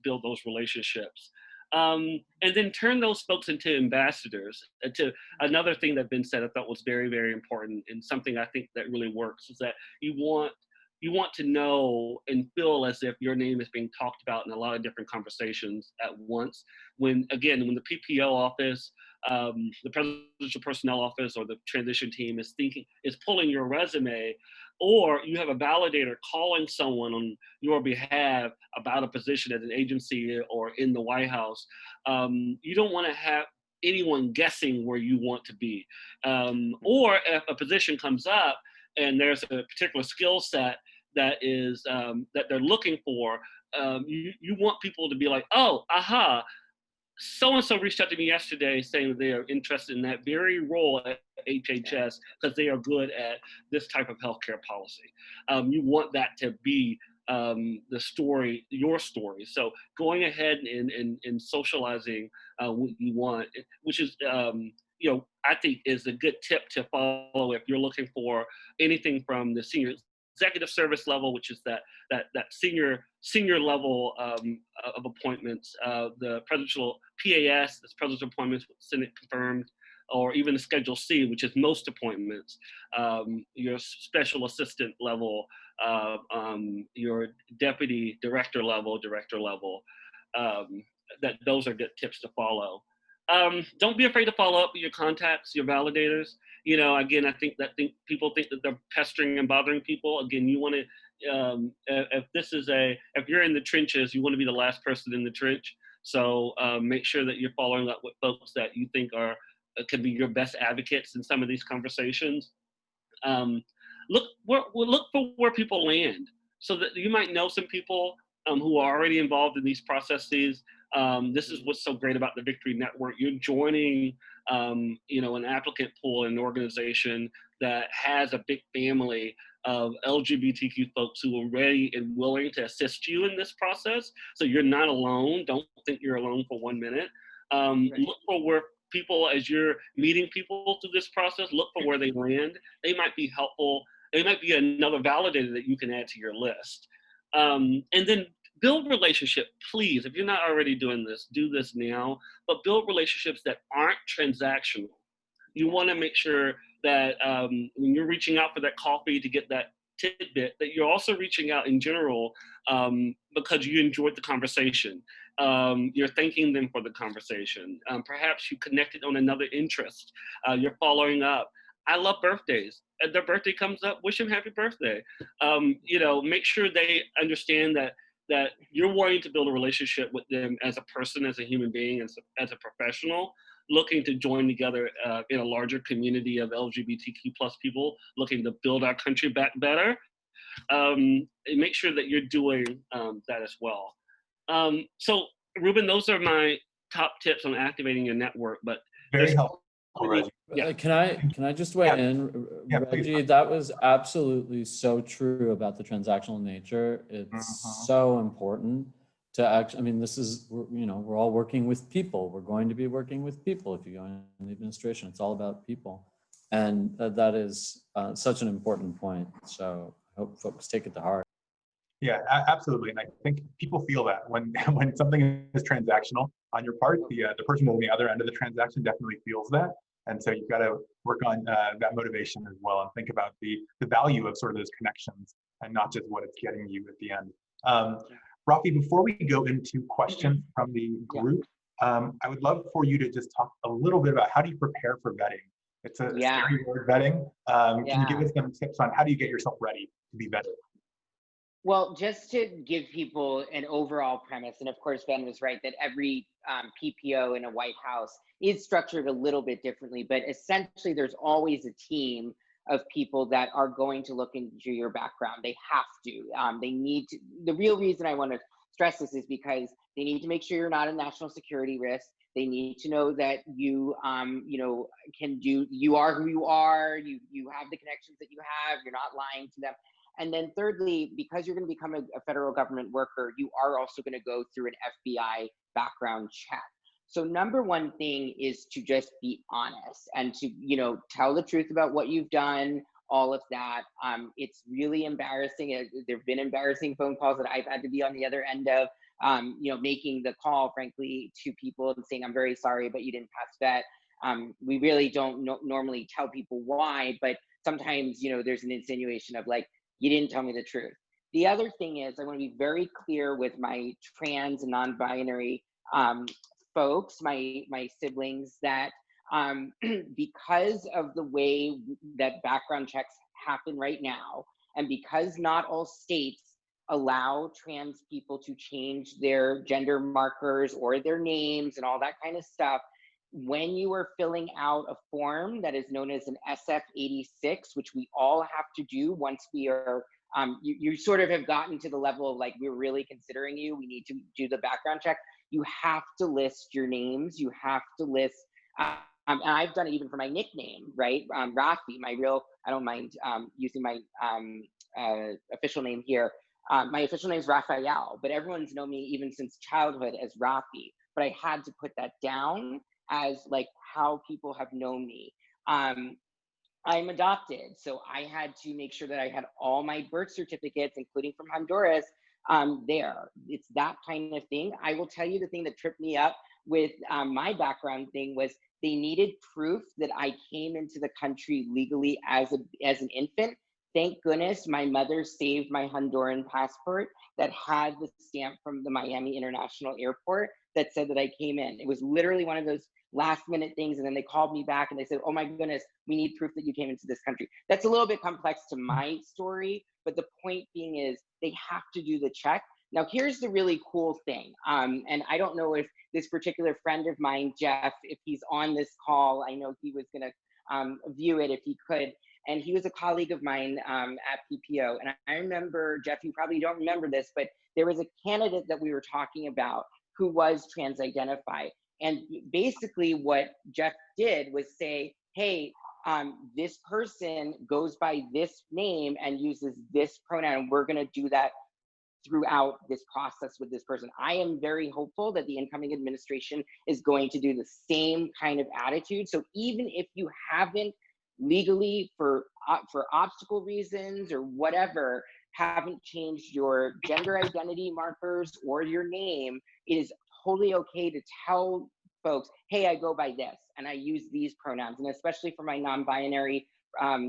B: build those relationships. And then turn those folks into ambassadors. To another thing that's been said, I thought was very, very important, and something I think that really works is that you want to know and feel as if your name is being talked about in a lot of different conversations at once. When again, when the PPO office, the presidential personnel office, or the transition team is pulling your resume, or you have a validator calling someone on your behalf about a position at an agency or in the White House, you don't want to have anyone guessing where you want to be. Or if a position comes up and there's a particular skill set that is that they're looking for, you want people to be like, oh, aha, so-and-so reached out to me yesterday saying they are interested in that very role at HHS because they are good at this type of healthcare policy. You want that to be the story, your story. So going ahead and socializing what you want, which is, I think is a good tip to follow if you're looking for anything from the senior executive service level, which is that senior level of appointments, the presidential PAS, that's presidential appointments with Senate confirmed, or even the Schedule C, which is most appointments, your special assistant level, your deputy director level, that those are good tips to follow. Don't be afraid to follow up with your contacts, your validators. Again, I think people think that they're pestering and bothering people. Again, you want to, if you're in the trenches, you want to be the last person in the trench. So make sure that you're following up with folks that you think can be your best advocates in some of these conversations. Look for where people land, so that you might know some people who are already involved in these processes. This is what's so great about the Victory Network. You're joining, an applicant pool, an organization that has a big family of LGBTQ folks who are ready and willing to assist you in this process. So you're not alone. Don't think you're alone for 1 minute.
D: Right.
B: Look for where people, as you're meeting people through this process, look for where they land. They might be helpful. They might be another validator that you can add to your list. And then build relationship, please. If you're not already doing this, do this now, but build relationships that aren't transactional. You want to make sure that when you're reaching out for that coffee to get that tidbit, that you're also reaching out in general because you enjoyed the conversation. You're thanking them for the conversation. Perhaps you connected on another interest. You're following up. I love birthdays. If their birthday comes up, wish them happy birthday. Make sure they understand that you're wanting to build a relationship with them as a person, as a human being, as a professional, looking to join together in a larger community of LGBTQ plus people looking to build our country back better. And make sure that you're doing that as well. So Ruben, those are my top tips on activating your network, but
C: Very helpful, Reggie.
B: Yeah.
A: Can I just weigh in,
C: Yeah, please.
A: Reggie? That was absolutely so true about the transactional nature. It's so important to actually. I mean, we're all working with people. We're going to be working with people if you go in the administration. It's all about people, and that is such an important point. So I hope folks take it to heart.
C: Yeah, absolutely. And I think people feel that when something is transactional on your part, the person on the other end of the transaction definitely feels that. And so you've got to work on that motivation as well, and think about the value of sort of those connections and not just what it's getting you at the end. Rafi, before we go into questions from the group, I would love for you to just talk a little bit about how do you prepare for vetting? It's a scary word, vetting. Can you give us some tips on how do you get yourself ready to be vetted?
D: Well, just to give people an overall premise, and of course, Ben was right that every PPO in a White House is structured a little bit differently, but essentially there's always a team of people that are going to look into your background. They have to. They need to. The real reason I want to stress this is because they need to make sure you're not a national security risk. They need to know that you, you are who you are. You have the connections that you have. You're not lying to them. And then thirdly, because you're going to become a federal government worker, you are also going to go through an FBI background check. So number one thing is to just be honest and to, you know, tell the truth about what you've done, all of that. It's really embarrassing. There've been embarrassing phone calls that I've had to be on the other end of, you know, making the call, frankly, to people and saying, I'm very sorry, but you didn't pass vet. We really don't normally tell people why, but sometimes, you know, there's an insinuation of like, you didn't tell me the truth. The other thing is I want to be very clear with my trans and non-binary folks, my siblings, that because of the way that background checks happen right now, and because not all states allow trans people to change their gender markers or their names and all that kind of stuff, when you are filling out a form that is known as an SF-86, which we all have to do once we are, you sort of have gotten to the level of like, we're really considering you, we need to do the background check. You have to list your names. You have to list, and I've done it even for my nickname, right? Rafi, my real, I don't mind using my official name here. My official name is Raphael, but everyone's known me even since childhood as Rafi. But I had to put that down as like how people have known me. I'm adopted, so I had to make sure that I had all my birth certificates, including from Honduras, there. It's that kind of thing. I will tell you the thing that tripped me up with my background thing was they needed proof that I came into the country legally as an infant. Thank goodness my mother saved my Honduran passport that had the stamp from the Miami International Airport that said that I came in. It was literally one of those last minute things, and then they called me back and they said, oh my goodness, we need proof that you came into this country. That's a little bit complex to my story, but the point being is they have to do the check. Now here's the really cool thing, and I don't know if this particular friend of mine, Jeff, if he's on this call, I know he was gonna view it if he could, and he was a colleague of mine at PPO. And I remember, Jeff, you probably don't remember this, but there was a candidate that we were talking about who was trans-identified. And basically what Jeff did was say, hey, this person goes by this name and uses this pronoun, and we're gonna do that throughout this process with this person. I am very hopeful that the incoming administration is going to do the same kind of attitude. So even if you haven't legally, for obstacle reasons or whatever, haven't changed your gender identity markers or your name, it is totally okay to tell folks, hey, I go by this and I use these pronouns. And especially for my non-binary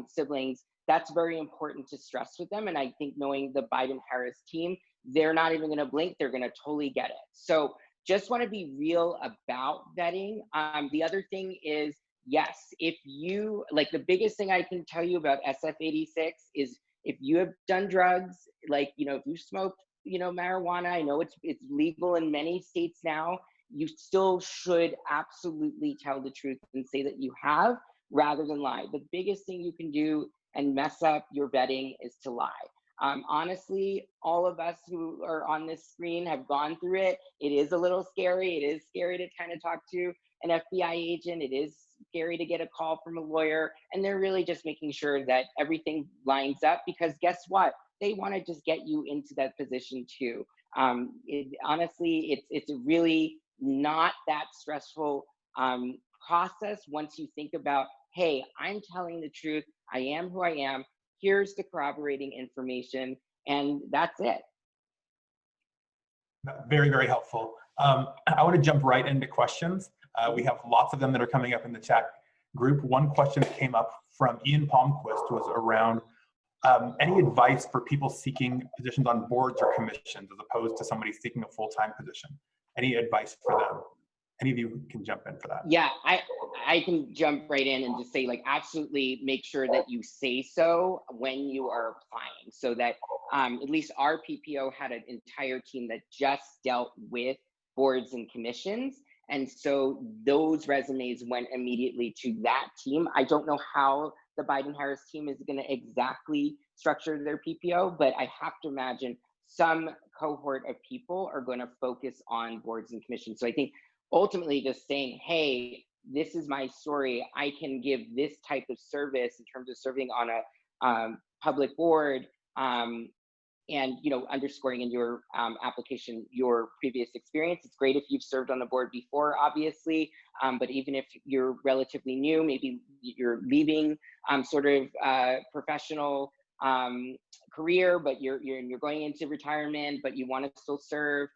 D: siblings, that's very important to stress with them. And I think knowing the Biden-Harris team, they're not even gonna blink, they're gonna totally get it. So just wanna be real about vetting. The other thing is, yes, if you, like the biggest thing I can tell you about SF-86 is if you have done drugs, like, you know, if you smoked, you know, marijuana, I know it's legal in many states now, you still should absolutely tell the truth and say that you have rather than lie. The biggest thing you can do and mess up your vetting is to lie. Honestly, all of us who are on this screen have gone through it. It is a little scary. It is scary to kind of talk to an FBI agent. It is scary to get a call from a lawyer. And they're really just making sure that everything lines up, because guess what? They want to just get you into that position too. Honestly, it's really not that stressful process once you think about, hey, I'm telling the truth. I am who I am. Here's the corroborating information, and that's it.
C: Very, very helpful. I want to jump right into questions. We have lots of them that are coming up in the chat group. One question that came up from Ian Palmquist was around any advice for people seeking positions on boards or commissions as opposed to somebody seeking a full-time position? Any advice for them? Any of you can jump in for that.
D: Yeah, I can jump right in and just say, like, absolutely make sure that you say so when you are applying, so that at least our PPO had an entire team that just dealt with boards and commissions. And so those resumes went immediately to that team. I don't know how the Biden-Harris team is going to exactly structure their PPO, but I have to imagine some cohort of people are going to focus on boards and commissions. So I think ultimately just saying, hey, this is my story. I can give this type of service in terms of serving on a public board And underscoring in your application your previous experience. It's great if you've served on the board before, obviously, but even if you're relatively new, maybe you're leaving sort of professional career, but you're going into retirement, but you want to still serve.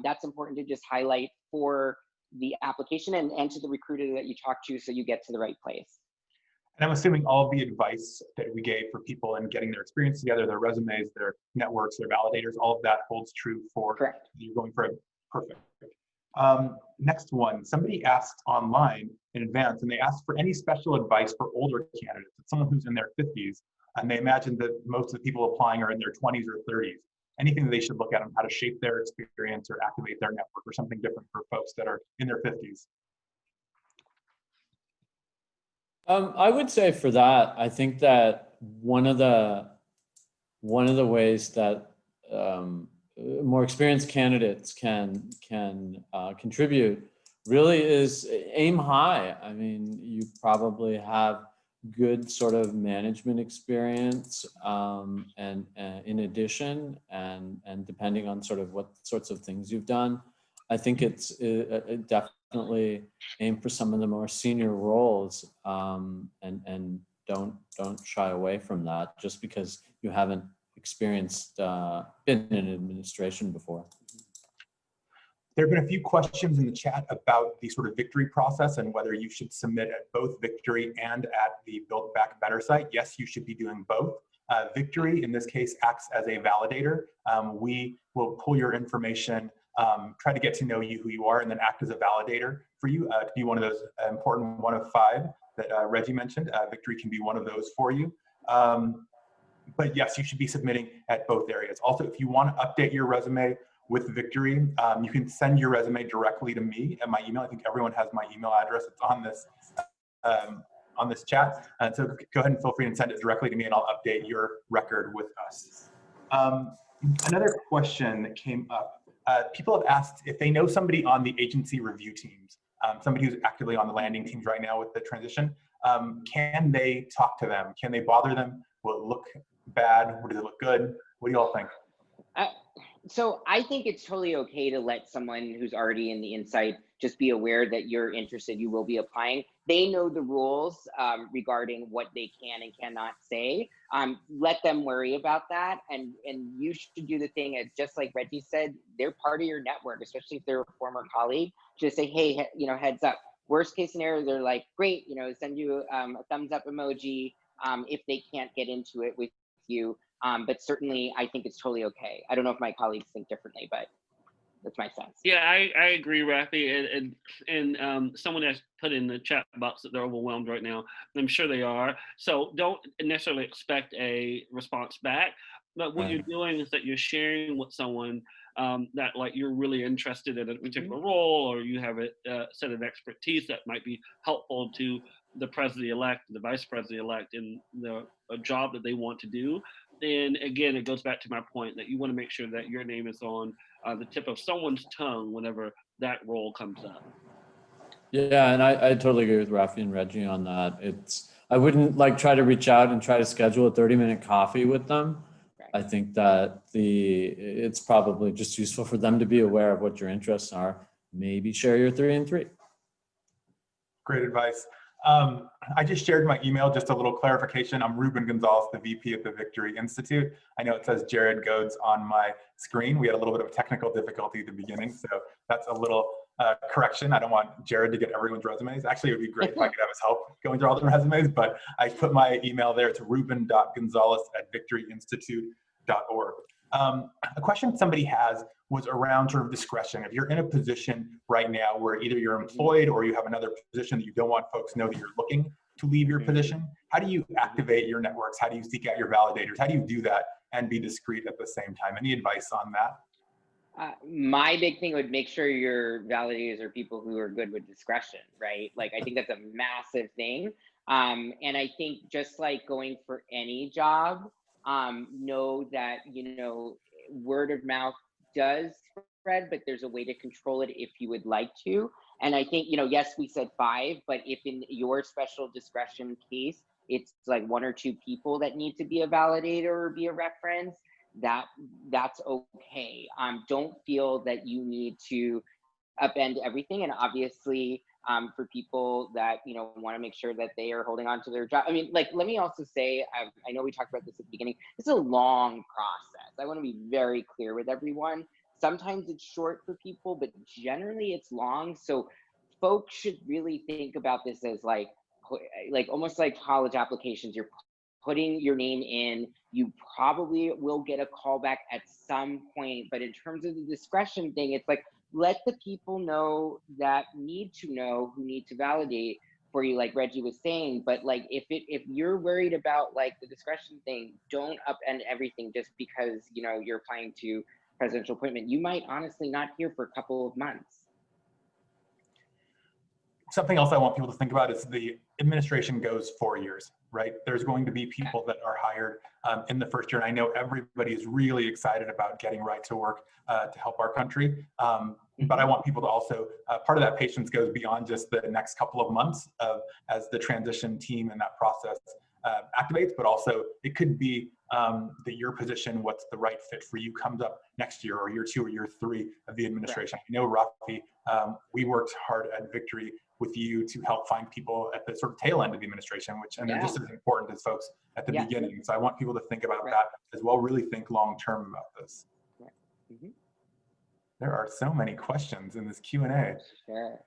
D: That's important to just highlight for the application and to the recruiter that you talk to, so you get to the right place.
C: And I'm assuming all of the advice that we gave for people in getting their experience together, their resumes, their networks, their validators, all of that holds true for
D: Correct.
C: you're going for it. Perfect. Next one, somebody asked online in advance, and they asked for any special advice for older candidates. It's someone who's in their 50s, and they imagine that most of the people applying are in their 20s or 30s. Anything that they should look at on how to shape their experience or activate their network or something different for folks that are in their 50s.
A: I would say for that, I think that one of the ways that more experienced candidates can contribute really is aim high. I mean, you probably have good sort of management experience, and in addition, and depending on sort of what sorts of things you've done, I think it's definitely aim for some of the more senior roles, and don't shy away from that just because you haven't experienced been in administration before.
C: There have been a few questions in the chat about the sort of Victory process and whether you should submit at both Victory and at the Build Back Better site. Yes, you should be doing both. Victory, in this case, acts as a validator. We will pull your information, try to get to know you, who you are, and then act as a validator for you to be one of those important 1 of 5 that Reggie mentioned. Victory can be one of those for you. But yes, you should be submitting at both areas. Also, if you want to update your resume with Victory, you can send your resume directly to me at my email. I think everyone has my email address. It's on this chat. And so go ahead and feel free and send it directly to me, and I'll update your record with us. Another question that came up. People have asked if they know somebody on the agency review teams, somebody who's actively on the landing teams right now with the transition. Can they talk to them? Can they bother them? Will it look bad? Or does it look good? What do you all think?
D: So I think it's totally okay to let someone who's already in the Insight just be aware that you're interested, you will be applying. They know the rules regarding what they can and cannot say. Let them worry about that. And you should do the thing, as just like Reggie said, they're part of your network, especially if they're a former colleague. Just say, hey, heads up. Worst case scenario, they're like, great, send you a thumbs up emoji if they can't get into it with you. But certainly, I think it's totally okay. I don't know if my colleagues think differently, but that's my sense.
B: Yeah, I agree, Rafi. And someone has put in the chat box that they're overwhelmed right now. I'm sure they are. So don't necessarily expect a response back. But what you're doing is that you're sharing with someone that like you're really interested in a particular role, or you have a set of expertise that might be helpful to the president-elect, the vice president-elect in a job that they want to do. And again, it goes back to my point that you want to make sure that your name is on the tip of someone's tongue whenever that role comes up.
A: Yeah, and I totally agree with Rafi and Reggie on that. I wouldn't try to reach out and try to schedule a 30-minute coffee with them. I think that it's probably just useful for them to be aware of what your interests are. Maybe share your 3 and 3.
C: Great advice. I just shared my email, just a little clarification. I'm Ruben Gonzalez, the VP at the Victory Institute. I know it says Jared Goads on my screen. We had a little bit of technical difficulty at the beginning, so that's a little correction. I don't want Jared to get everyone's resumes. Actually, it would be great if I could have his help going through all the resumes, but I put my email there. It's ruben.gonzalez@victoryinstitute.org. A question somebody has was around sort of discretion. If you're in a position right now where either you're employed or you have another position that you don't want folks to know that you're looking to leave your position, how do you activate your networks? How do you seek out your validators? How do you do that and be discreet at the same time? Any advice on that?
D: My big thing would make sure your validators are people who are good with discretion, right? Like, I think that's a massive thing. And I think just like going for any job, know that, word of mouth does spread, but there's a way to control it if you would like to. And I think, yes, we said 5, but if in your special discretion case, it's like one or two people that need to be a validator or be a reference, that's okay. Don't feel that you need to upend everything. And obviously, for people that want to make sure that they are holding on to their job. I mean, like, let me also say, I know we talked about this at the beginning. It's a long process. I want to be very clear with everyone. Sometimes it's short for people, but generally it's long. So folks should really think about this as like almost like college applications. You're putting your name in, you probably will get a call back at some point. But in terms of the discretion thing, it's like, let the people know that need to know, who need to validate for you, like Reggie was saying. But like, if you're worried about like the discretion thing, don't upend everything just because you're applying to presidential appointment. You might honestly not hear for a couple of months.
C: Something else I want people to think about is the administration goes 4 years, right? There's going to be people that are hired in the first year. And I know everybody is really excited about getting right to work to help our country. But I want people to also, part of that patience goes beyond just the next couple of months as the transition team and that process activates, but also it could be that your position, what's the right fit for you, comes up next year or year 2 or year 3 of the administration. Right. I know, Rafi, we worked hard at Victory with you to help find people at the sort of tail end of the administration, and they're just as important as folks at the beginning. So I want people to think about that as well, really think long-term about this. There are so many questions in this Q&A.
D: Sure.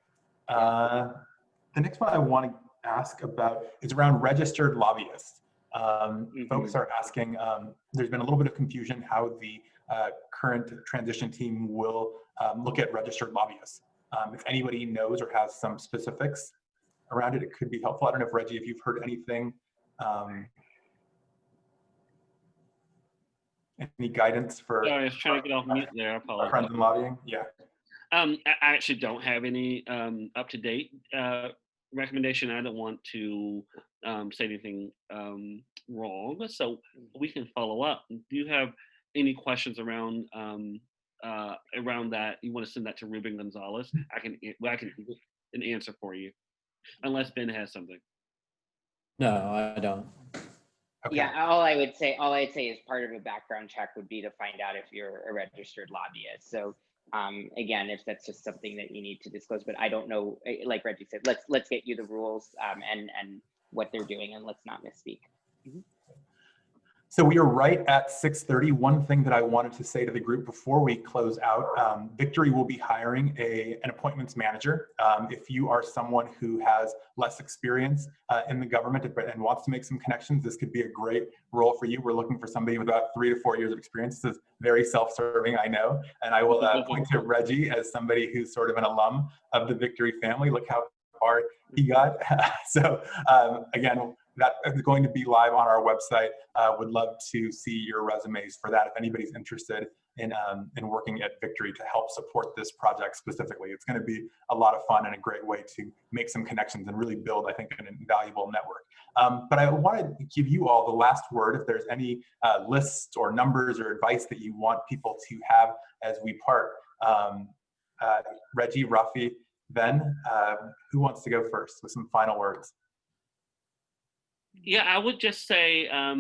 C: The next one I want to ask about is around registered lobbyists. Folks are asking, there's been a little bit of confusion how the current transition team will look at registered lobbyists. If anybody knows or has some specifics around it, it could be helpful. I don't know if Reggie, if you've heard anything, any guidance for—
B: Sorry, I was trying to get off mute there. I apologize.
C: Friends in lobbying, yeah.
B: I actually don't have any up-to-date recommendation. I don't want to say anything wrong, so we can follow up. Do you have any questions around that? You want to send that to Ruben Gonzalez? I can an answer for you, unless Ben has something.
A: No, I don't.
C: Okay.
D: Yeah, all I'd say is part of a background check would be to find out if you're a registered lobbyist. So again, if that's just something that you need to disclose, but I don't know, like Reggie said, let's get you the rules and what they're doing, and let's not misspeak.
C: So we are right at 6:30. One thing that I wanted to say to the group before we close out, Victory will be hiring an appointments manager. If you are someone who has less experience in the government and wants to make some connections, this could be a great role for you. We're looking for somebody with about 3 to 4 years of experience. This is very self-serving, I know. And I will point to Reggie as somebody who's sort of an alum of the Victory family. Look how far he got. So again, that is going to be live on our website. Would love to see your resumes for that if anybody's interested in working at Victory to help support this project specifically. It's going to be a lot of fun and a great way to make some connections and really build, I think, an invaluable network. But I wanted to give you all the last word. If there's any lists or numbers or advice that you want people to have as we part. Reggie, Rafi, Ben, who wants to go first with some final words?
B: Yeah, I would just say, I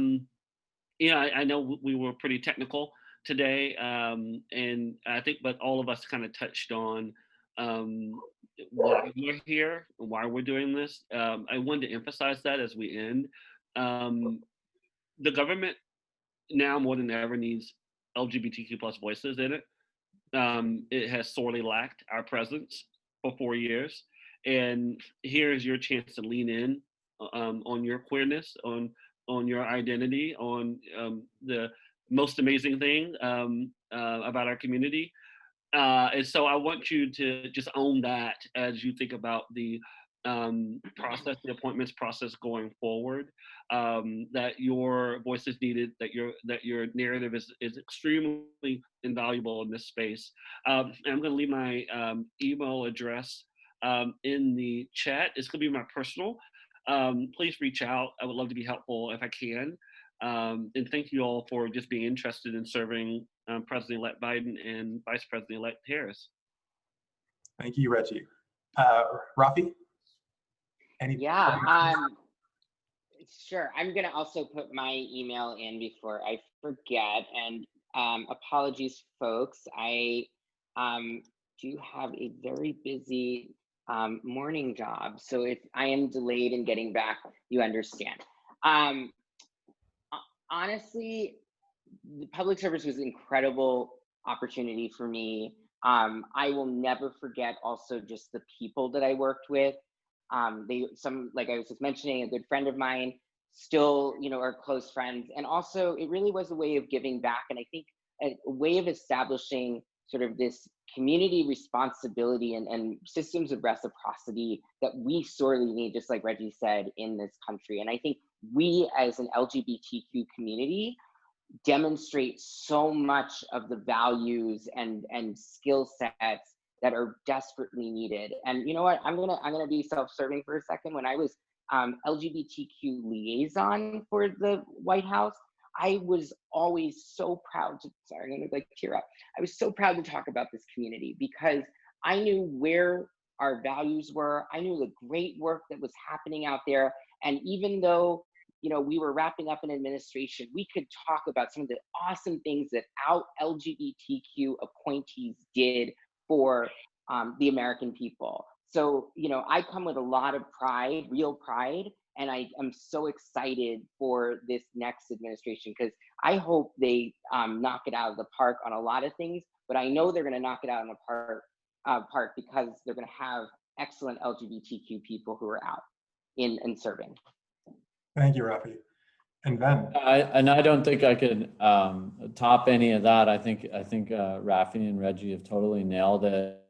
B: know we were pretty technical today, and I think, but all of us kind of touched on why we're here and why we're doing this. I wanted to emphasize that as we end. The government now more than ever needs LGBTQ plus voices in it. It has sorely lacked our presence for 4 years, and here's your chance to lean in on your queerness, on your identity, on the most amazing thing about our community. And so I want you to just own that as you think about the process, the appointments process going forward, that your voice is needed, that your narrative is extremely invaluable in this space. I'm going to leave my email address in the chat. It's going to be my personal. Please reach out. I would love to be helpful if I can. And thank you all for just being interested in serving President-elect Biden and Vice President-elect Harris.
C: Thank you, Reggie. Rafi?
D: Sure. I'm going to also put my email in before I forget. And apologies, folks. I do have a very busy morning job. So if I am delayed in getting back, you understand. Honestly, the public service was an incredible opportunity for me. I will never forget also just the people that I worked with. Like I was just mentioning, a good friend of mine still, are close friends. And also it really was a way of giving back. And I think a way of establishing sort of this community responsibility and systems of reciprocity that we sorely need, just like Reggie said, in this country. And I think we as an LGBTQ community demonstrate so much of the values and skill sets that are desperately needed. And you know what? I'm gonna be self-serving for a second. When I was LGBTQ liaison for the White House, I was always so proud to. Sorry, I'm gonna tear up. I was so proud to talk about this community because I knew where our values were. I knew the great work that was happening out there, and even though we were wrapping up an administration, we could talk about some of the awesome things that our LGBTQ appointees did for the American people. So, I come with a lot of pride, real pride, and I am so excited for this next administration because I hope they knock it out of the park on a lot of things, but I know they're going to knock it out of the park because they're going to have excellent LGBTQ people who are out in serving.
C: Thank you, Rafi. And Ben.
A: I don't think I could top any of that. I think Rafi and Reggie have totally nailed it.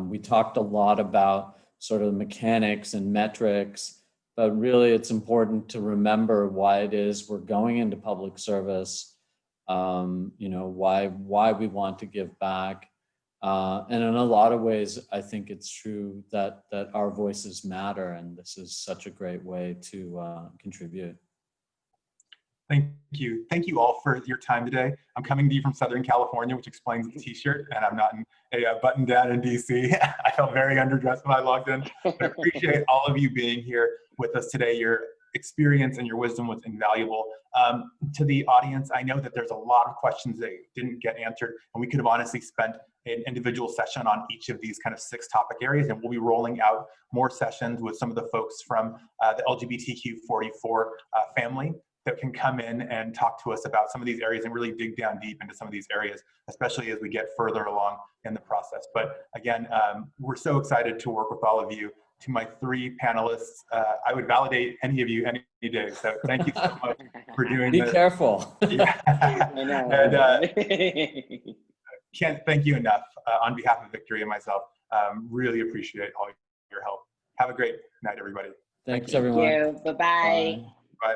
A: We talked a lot about sort of mechanics and metrics, but really it's important to remember why it is we're going into public service. Why we want to give back. And in a lot of ways, I think it's true that our voices matter, and this is such a great way to contribute.
C: Thank you. Thank you all for your time today. I'm coming to you from Southern California, which explains the t-shirt, and I'm not in a button down in DC. I felt very underdressed when I logged in. But I appreciate all of you being here with us today. Your experience and your wisdom was invaluable. To the audience, I know that there's a lot of questions that didn't get answered, and we could have honestly spent an individual session on each of these kind of 6 topic areas, and we'll be rolling out more sessions with some of the folks from the LGBTQ44 family that can come in and talk to us about some of these areas and really dig down deep into some of these areas, especially as we get further along in the process. But again, we're so excited to work with all of you. To my 3 panelists, I would validate any of you any day. So thank you so much for doing this.
A: Be careful.
C: Yeah.
D: I know.
C: And can't thank you enough on behalf of Victory and myself. Really appreciate all your help. Have a great night, everybody.
A: Thanks, everyone.
D: Thank you. Bye-bye.
C: Bye.